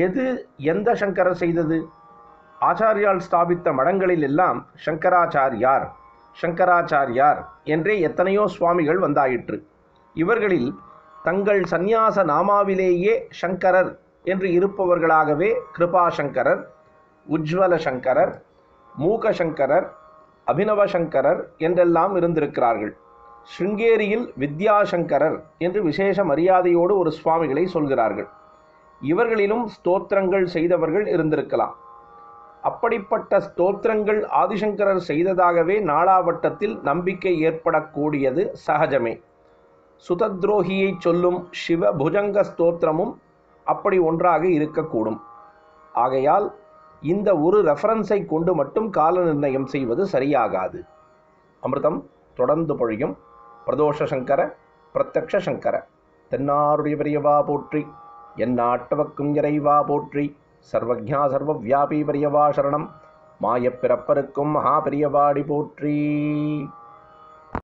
எது எந்த சங்கரர் செய்தது? ஆச்சாரியால் ஸ்தாபித்த மடங்களில் எல்லாம் சங்கராச்சாரியார் சங்கராச்சாரியார் என்றே எத்தனையோ சுவாமிகள் வந்தாயிற்று. இவர்களில் தங்கள் சந்நியாச நாமாவிலேயே சங்கரர் என்று இருப்பவர்களாகவே கிருபாசங்கரர், உஜ்வல சங்கரர், மூகசங்கரர், அபினவசங்கரர் என்றெல்லாம் இருந்திருக்கிறார்கள். ஸ்ருங்கேரியில் வித்யாசங்கரர் என்று விசேஷ மரியாதையோடு ஒரு சுவாமிகளை சொல்கிறார்கள். இவர்களிலும் ஸ்தோத்திரங்கள் செய்தவர்கள் இருந்திருக்கலாம். அப்படிப்பட்ட ஸ்தோத்திரங்கள் ஆதிசங்கரர் செய்ததாகவே நாளாவட்டத்தில் நம்பிக்கை ஏற்படக்கூடியது சகஜமே. சுதத்ரோகியை சொல்லும் சிவ புஜங்க ஸ்தோத்திரமும் அப்படி ஒன்றாக இருக்கக்கூடும். ஆகையால் இந்த ஒரு ரெஃபரன்ஸை கொண்டு மட்டும் கால நிர்ணயம் செய்வது சரியாகாது. அமிர்தம் தொடர்ந்து பொழியும். பிரதோஷ சங்கர பிரத்யக்ஷ சங்கர தென்னாருடைய பெரியவா போற்றி, எந்நாட்டவர்க்கும் இறைவா போற்றி, சர்வஜ்ஞா சர்வவியாபி பெரியவா சரணம், மாயப்பிறப்பருக்கும் மகா பெரியவாடி போற்றி.